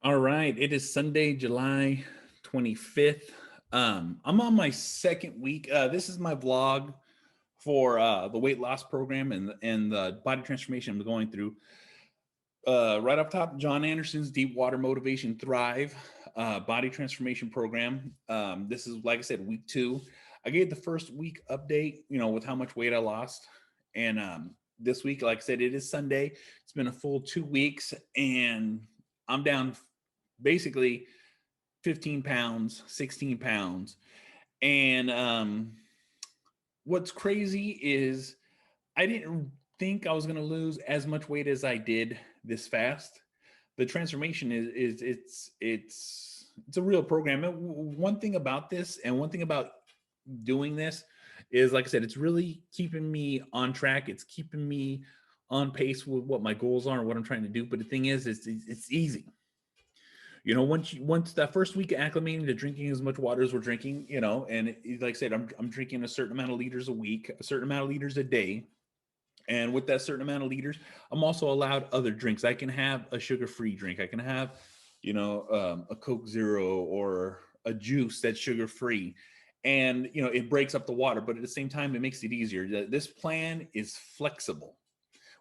All right, it is Sunday, July 25th. I'm on my second week. This is my vlog for the weight loss program and the body transformation I'm going through. Right up top, Jon Andersen's Deep Water Motivation Thrive body transformation program. This is, like I said, week two. I gave the first week update, with how much weight I lost. And this week, like I said, it is Sunday. It's been a full 2 weeks, and I'm down basically 15 pounds, 16 pounds. And what's crazy is I didn't think I was going to lose as much weight as I did this fast. The transformation is it's a real program. One thing about this, and one thing about doing this, is, like I said, it's really keeping me on track. It's keeping me on pace with what my goals are and what I'm trying to do. But the thing is, it's easy. Once that first week acclimating to drinking as much water as we're drinking, and like I said, I'm drinking a certain amount of liters a week, a certain amount of liters a day. And with that certain amount of liters, I'm also allowed other drinks. I can have a sugar-free drink. I can have, a Coke Zero or a juice that's sugar-free. And, it breaks up the water, but at the same time, it makes it easier. This plan is flexible.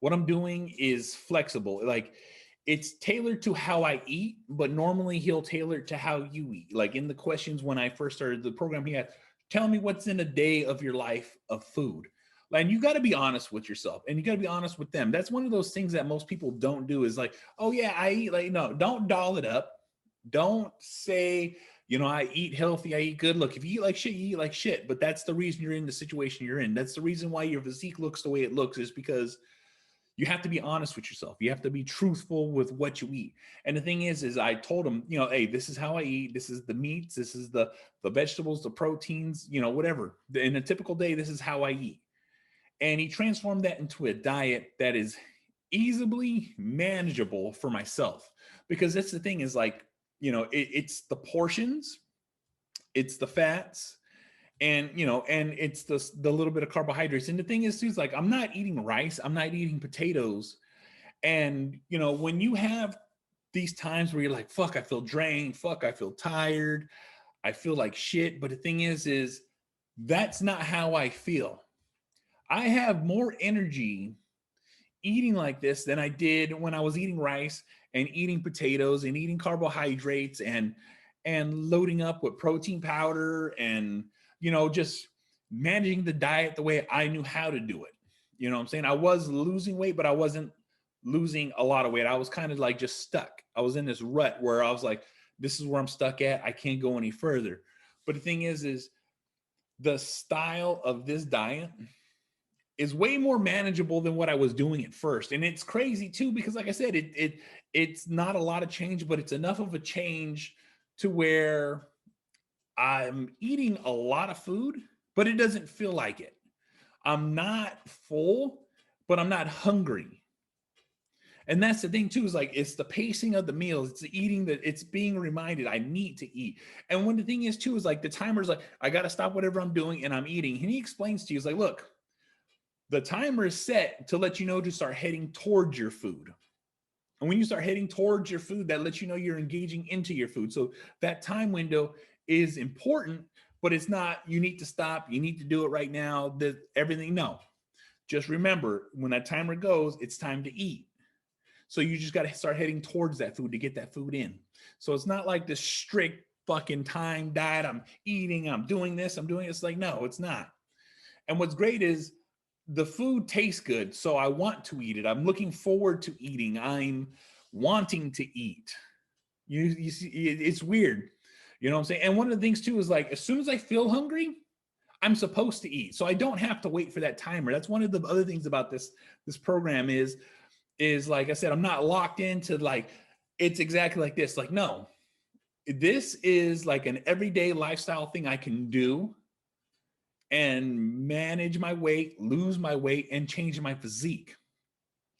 What I'm doing is flexible. Like, it's tailored to how I eat, but normally he'll tailor it to how you eat. Like in the questions when I first started the program, he had, tell me what's in a day of your life of food. And you got to be honest with yourself, and you got to be honest with them. That's one of those things that most people don't do, is like, oh yeah, I eat. Like, no, don't doll it up. Don't say, I eat healthy, I eat good. Look, if you eat like shit, you eat like shit. But that's the reason you're in the situation you're in. That's the reason why your physique looks the way it looks, is because you have to be honest with yourself. You have to be truthful with what you eat. And the thing is I told him, hey, this is how I eat. This is the meats. This is the vegetables, the proteins, whatever. In a typical day, this is how I eat. And he transformed that into a diet that is easily manageable for myself. Because that's the thing, is like, it's the portions, it's the fats, and it's the little bit of carbohydrates. And the thing is too, is like, I'm not eating rice, I'm not eating potatoes. And when you have these times where you're like, fuck, I feel drained, fuck, I feel tired, I feel like shit. But the thing is that's not how I feel. I have more energy eating like this than I did when I was eating rice and eating potatoes and eating carbohydrates and loading up with protein powder and just managing the diet the way I knew how to do it. You know what I'm saying? I was losing weight, but I wasn't losing a lot of weight. I was kind of like just stuck. I was in this rut where I was like, this is where I'm stuck at. I can't go any further. But the thing is the style of this diet is way more manageable than what I was doing at first. And it's crazy too, because like I said, it's not a lot of change, but it's enough of a change to where I'm eating a lot of food, but it doesn't feel like it. I'm not full, but I'm not hungry. And that's the thing too, is like, it's the pacing of the meals. It's the eating, that it's being reminded I need to eat. And when the thing is too, is like the timer's like, I got to stop whatever I'm doing and I'm eating. And he explains to you, is like, look, the timer is set to let you know to start heading towards your food. And when you start heading towards your food, that lets you know you're engaging into your food. So that time window is important, but it's not, you need to stop, you need to do it right now, that everything. No, just remember, when that timer goes, it's time to eat. So you just got to start heading towards that food to get that food in. So it's not like this strict fucking time diet. I'm eating, I'm doing this, I'm doing it. It's like, no, it's not. And what's great is the food tastes good, so I want to eat it. I'm looking forward to eating. I'm wanting to eat. You see, it's weird. You know what I'm saying? And one of the things too is like, as soon as I feel hungry, I'm supposed to eat. So I don't have to wait for that timer. That's one of the other things about this program is like I said, I'm not locked into like, it's exactly like this. Like, no, this is like an everyday lifestyle thing I can do and manage my weight, lose my weight, and change my physique.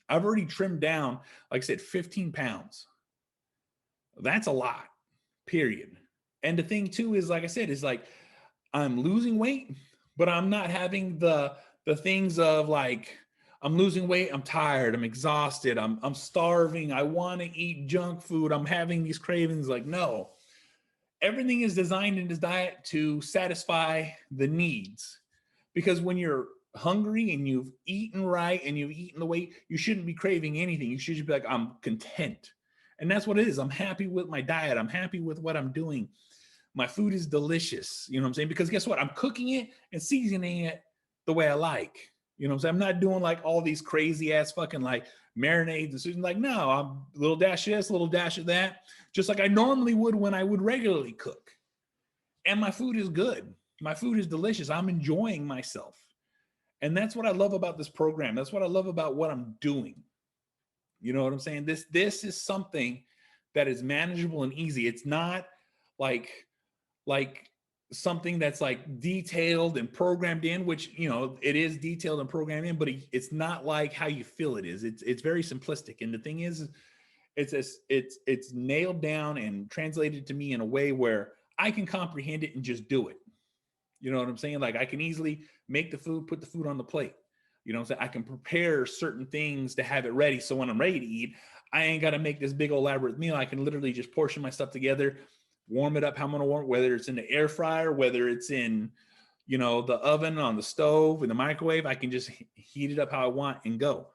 I've already trimmed down, like I said, 15 pounds. That's a lot, period. And the thing too is, like I said, is like, I'm losing weight, but I'm not having the things of like, I'm losing weight. I'm tired. I'm exhausted. I'm starving. I want to eat junk food. I'm having these cravings. Like, no, everything is designed in this diet to satisfy the needs. Because when you're hungry and you've eaten right and you've eaten the way, you shouldn't be craving anything. You should just be like, I'm content. And that's what it is. I'm happy with my diet. I'm happy with what I'm doing. My food is delicious. You know what I'm saying? Because guess what? I'm cooking it and seasoning it the way I like. You know what I'm saying? I'm not doing like all these crazy ass fucking like marinades and seasoning. Like, no, I'm a little dash of this, a little dash of that, just like I normally would when I would regularly cook. And my food is good. My food is delicious. I'm enjoying myself. And that's what I love about this program. That's what I love about what I'm doing. You know what I'm saying? This is something that is manageable and easy. It's not like something that's like detailed and programmed in, which, you know, it is detailed and programmed in, but it's not like how you feel it is. It's very simplistic. And the thing is, it's nailed down and translated to me in a way where I can comprehend it and just do it. You know what I'm saying? Like, I can easily make the food, put the food on the plate. You know what I'm saying? I can prepare certain things to have it ready. So when I'm ready to eat, I ain't got to make this big elaborate meal. I can literally just portion my stuff together, warm it up how I'm going to warm it, whether it's in the air fryer, whether it's in, you know, the oven, on the stove, in the microwave. I can just heat it up how I want and go.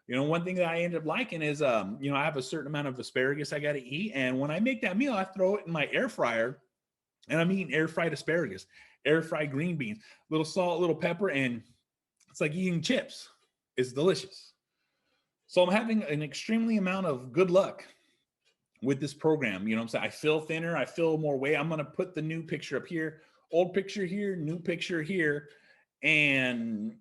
You know, one thing that I ended up liking is, you know, I have a certain amount of asparagus I got to eat. And when I make that meal, I throw it in my air fryer, and I'm eating air fried asparagus, air fried green beans, little salt, little pepper, and it's like eating chips. It's delicious. So I'm having an extremely amount of good luck with this program. You know what I'm saying? I feel thinner. I feel more weight. I'm going to put the new picture up here, old picture here, new picture here. And,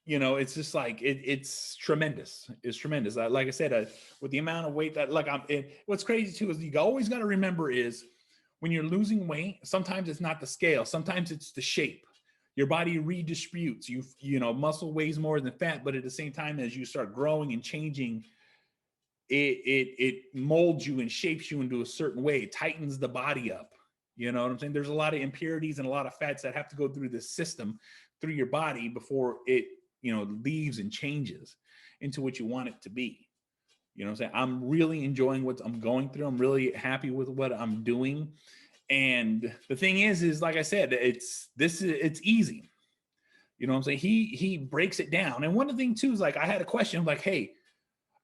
you know, it's just like, it's tremendous. It's tremendous. Like I said, with the amount of weight that, like, what's crazy too, is you always got to remember is when you're losing weight, sometimes it's not the scale. Sometimes it's the shape. Your body redistributes. You know, muscle weighs more than fat, but at the same time, as you start growing and changing, it molds you and shapes you into a certain way. It tightens the body up. You know what I'm saying? There's a lot of impurities and a lot of fats that have to go through this system, through your body, before it, you know, leaves and changes into what you want it to be. You know what I'm saying? I'm really enjoying what I'm going through. I'm really happy with what I'm doing. And the thing is like I said, it's easy. You know what I'm saying? He breaks it down. And one of the things too is, like, I had a question like, hey,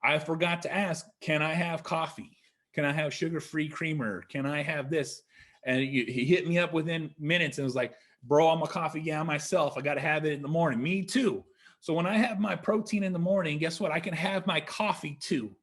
I forgot to ask, can I have coffee? Can I have sugar-free creamer? Can I have this? And he hit me up within minutes and was like, bro, I'm a coffee guy myself. I got to have it in the morning. Me too. So when I have my protein in the morning, guess what? I can have my coffee too.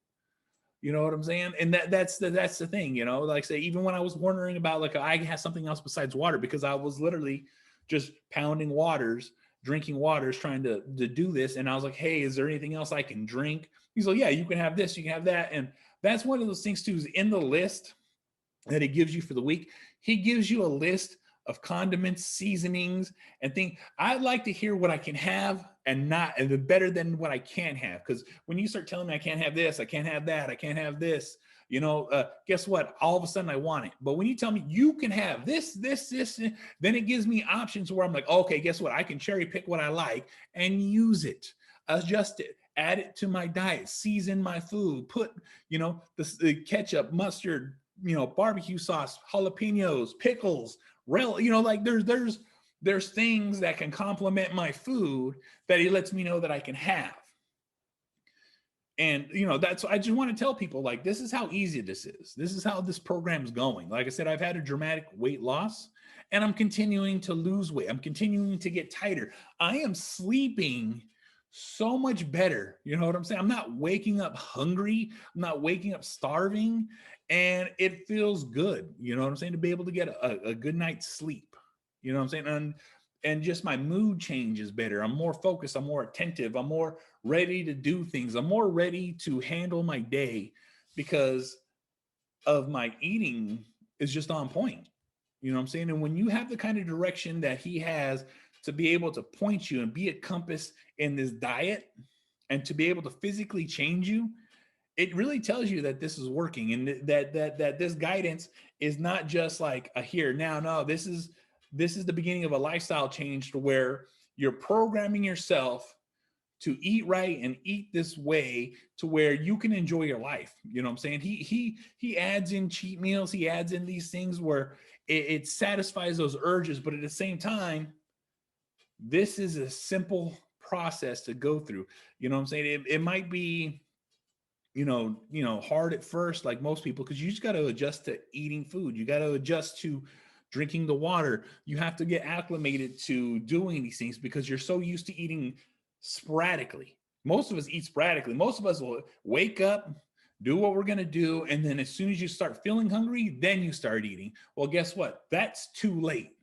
You know what I'm saying? And that's the thing, you know, like, say, even when I was wondering about, like, I had something else besides water, because I was literally just pounding waters, drinking waters, trying to do this. And I was like, hey, is there anything else I can drink? He's like, yeah, you can have this, you can have that. And that's one of those things too, is in the list that he gives you for the week. He gives you a list of condiments, seasonings, and things. I'd like to hear what I can have and better than what I can't have. Because when you start telling me I can't have this, I can't have that, I can't have this, you know, guess what? All of a sudden I want it. But when you tell me you can have this, then it gives me options where I'm like, okay, guess what? I can cherry pick what I like and use it, adjust it, add it to my diet, season my food, put, you know, the ketchup, mustard, you know, barbecue sauce, jalapenos, pickles, you know, like there's things that can complement my food that he lets me know that I can have. And, you know, I just want to tell people, like, this is how easy this is. This is how this program's going. Like I said, I've had a dramatic weight loss, and I'm continuing to lose weight. I'm continuing to get tighter. I am sleeping so much better. You know what I'm saying? I'm not waking up hungry. I'm not waking up starving. And it feels good, you know what I'm saying, to be able to get a good night's sleep. You know what I'm saying? And just my mood changes better. I'm more focused. I'm more attentive. I'm more ready to do things. I'm more ready to handle my day because of my eating is just on point. You know what I'm saying? And when you have the kind of direction that he has to be able to point you and be a compass in this diet and to be able to physically change you, it really tells you that this is working, and that this guidance is not just like a here now. No, this is the beginning of a lifestyle change to where you're programming yourself to eat right and eat this way to where you can enjoy your life. You know what I'm saying? He adds in cheat meals. He adds in these things where it satisfies those urges, but at the same time, this is a simple process to go through. You know what I'm saying? It might be, hard at first, like most people, because you just got to adjust to eating food. You got to adjust to drinking the water. You have to get acclimated to doing these things because you're so used to eating sporadically. Most of us eat sporadically. Most of us will wake up, do what we're going to do, and then as soon as you start feeling hungry, then you start eating. Well, guess what? That's too late.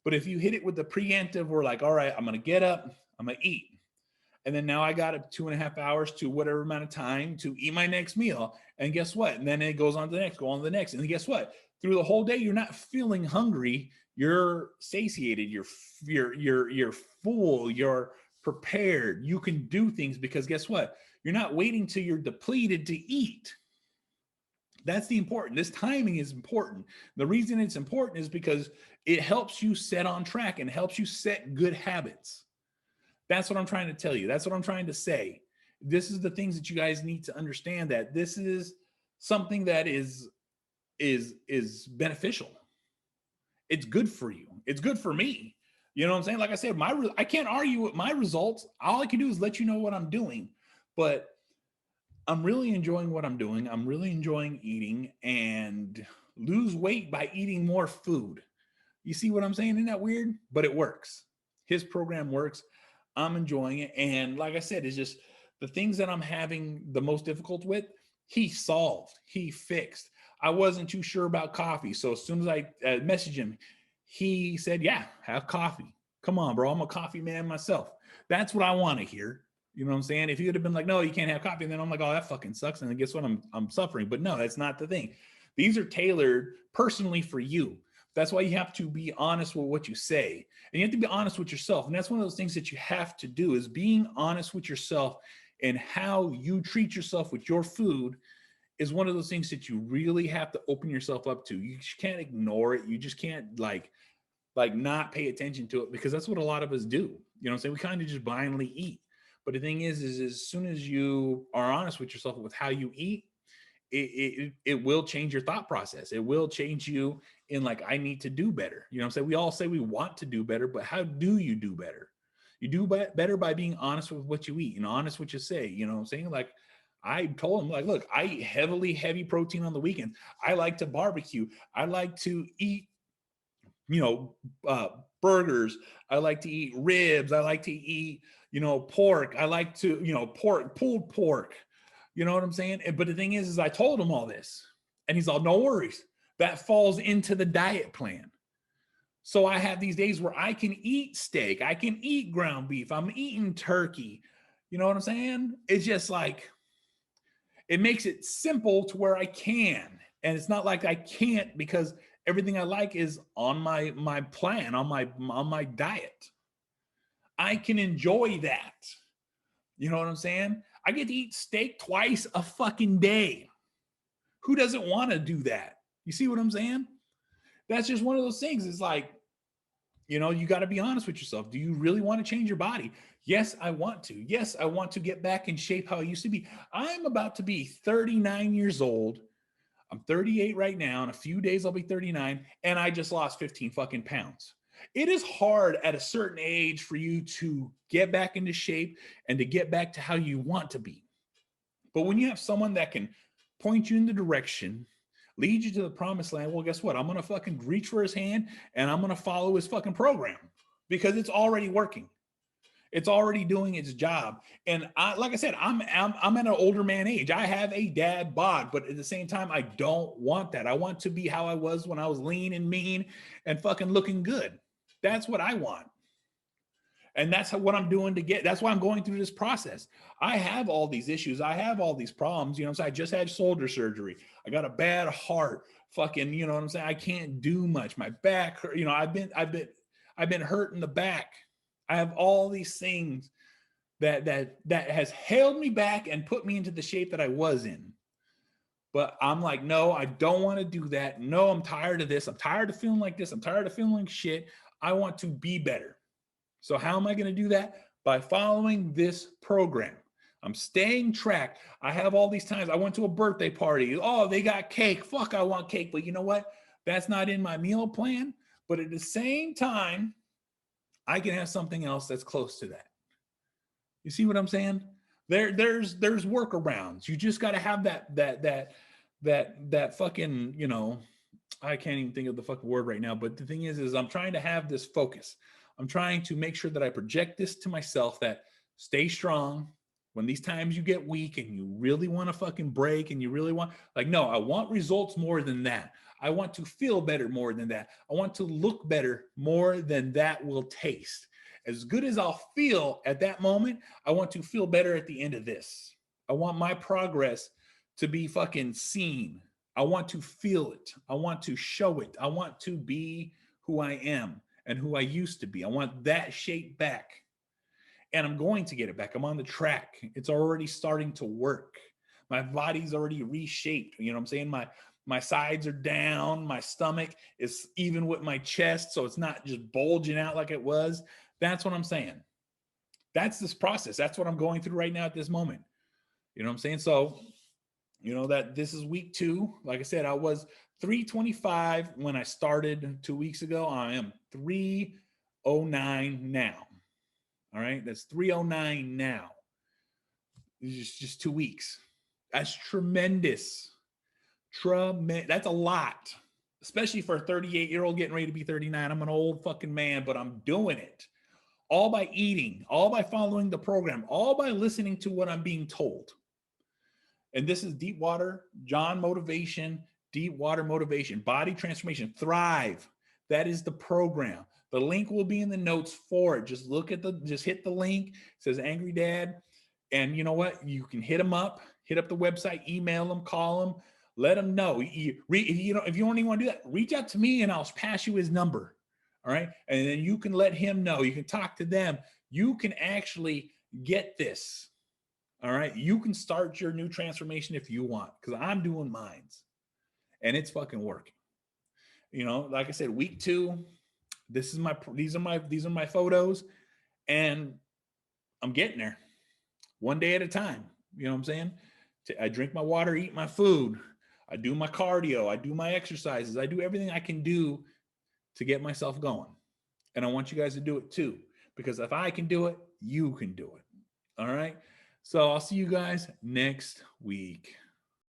But if you hit it with the preemptive, we're like, all right, I'm going to get up, I'm going to eat. And then now I got up 2.5 hours to whatever amount of time to eat my next meal. And guess what? And then it goes on to the next, go on to the next. And then guess what? Through the whole day, you're not feeling hungry. You're satiated. You're full. You're prepared. You can do things because guess what? You're not waiting till you're depleted to eat. That's the important. This timing is important. The reason it's important is because it helps you set on track and helps you set good habits. That's what I'm trying to tell you. That's what I'm trying to say. This is the things that you guys need to understand, that this is something that is beneficial. It's good for you. It's good for me. You know what I'm saying? Like I said, I can't argue with my results. All I can do is let you know what I'm doing. But I'm really enjoying what I'm doing. I'm really enjoying eating and lose weight by eating more food. You see what I'm saying? Isn't that weird? But it works. His program works. I'm enjoying it. And like I said, it's just the things that I'm having the most difficult with, he solved, he fixed. I wasn't too sure about coffee. So as soon as I messaged him, he said, yeah, have coffee. Come on, bro. I'm a coffee man myself. That's what I want to hear. You know what I'm saying? If he would have been like, no, you can't have coffee, then I'm like, oh, that fucking sucks. And then guess what? I'm suffering. But no, that's not the thing. These are tailored personally for you. That's why you have to be honest with what you say. And you have to be honest with yourself. And that's one of those things that you have to do, is being honest with yourself, and how you treat yourself with your food is one of those things that you really have to open yourself up to. You just can't ignore it. You just can't like not pay attention to it, because that's what a lot of us do. You know what I'm saying? We kind of just blindly eat. But the thing is as soon as you are honest with yourself with how you eat, it will change your thought process. It will change you in like, I need to do better. You know what I'm saying? We all say we want to do better, but how do you do better? You do better by being honest with what you eat and honest with what you say. You know what I'm saying? Like I told him, like, look, I eat heavy protein on the weekends. I like to barbecue. I like to eat, burgers. I like to eat ribs. I like to eat, pork. I like to, pulled pork. You know what I'm saying? But the thing is I told him all this, and he's all, no worries. That falls into the diet plan. So I have these days where I can eat steak. I can eat ground beef. I'm eating turkey. You know what I'm saying? It's just like, it makes it simple to where I can. And it's not like I can't, because everything I like is on my plan, on my diet. I can enjoy that. You know what I'm saying? I get to eat steak twice a fucking day. Who doesn't want to do that? You see what I'm saying? That's just one of those things. It's like, you got to be honest with yourself. Do you really want to change your body? Yes, I want to. Yes, I want to get back in shape how I used to be. I'm about to be 39 years old. I'm 38 right now. In a few days, I'll be 39. And I just lost 15 fucking pounds. It is hard at a certain age for you to get back into shape and to get back to how you want to be. But when you have someone that can point you in the direction, lead you to the promised land, well, guess what? I'm going to fucking reach for his hand and I'm going to follow his fucking program, because it's already working. It's already doing its job. And like I said, I'm at an older man age. I have a dad bod, but at the same time, I don't want that. I want to be how I was when I was lean and mean and fucking looking good. That's what I want. And that's what I'm doing that's why I'm going through this process. I have all these issues. I have all these problems. So I just had shoulder surgery. I got a bad heart. Fucking, you know what I'm saying? I can't do much. My back hurt. I've been hurt in the back. I have all these things that has held me back and put me into the shape that I was in. But I'm like, no, I don't want to do that. No, I'm tired of this. I'm tired of feeling like this. I'm tired of feeling like shit. I want to be better. So how am I going to do that? by following this program. I'm staying track. I have all these times. I went to a birthday party. Oh, they got cake. Fuck, I want cake. But you know what? That's not in my meal plan. But at the same time, I can have something else that's close to that. You see what I'm saying? There's workarounds. You just got to have that fucking, you know, I can't even think of the fucking word right now. But the thing is I'm trying to have this focus. I'm trying to make sure that I project this to myself, that stay strong. When these times you get weak and you really want to fucking break and you really want, like, no, I want results more than that. I want to feel better more than that. I want to look better more than that will taste. As good as I'll feel at that moment, I want to feel better at the end of this. I want my progress to be fucking seen. I want to feel it. I want to show it. I want to be who I am and who I used to be. I want that shape back. And I'm going to get it back. I'm on the track. It's already starting to work. My body's already reshaped. You know what I'm saying? My sides are down. My stomach is even with my chest, so it's not just bulging out like it was. That's what I'm saying. That's this process. That's what I'm going through right now at this moment. You know what I'm saying? So, you know, that this is week 2. Like I said, I was 325 when I started 2 weeks ago. I am 309 now. All right, that's 309 now. It's just 2 weeks. That's tremendous. That's a lot, especially for a 38-year-old getting ready to be 39. I'm an old fucking man, but I'm doing it. All by eating, all by following the program, all by listening to what I'm being told. And this is Deep Water Jon Motivation, Deep Water Motivation, Body Transformation, Thrive. That is the program. The link will be in the notes for it. Just hit the link. It says Angry Dad. And you know what? You can hit them up, hit up the website, email them, call them, let them know. If you don't even want to do that, reach out to me and I'll pass you his number. All right. And then you can let him know. You can talk to them. You can actually get this. All right. You can start your new transformation if you want, because I'm doing mine and it's fucking working. You know, like I said, week 2, these are my photos, and I'm getting there one day at a time. You know what I'm saying? I drink my water, eat my food. I do my cardio. I do my exercises. I do everything I can do to get myself going. And I want you guys to do it too, because if I can do it, you can do it. All right. So I'll see you guys next week.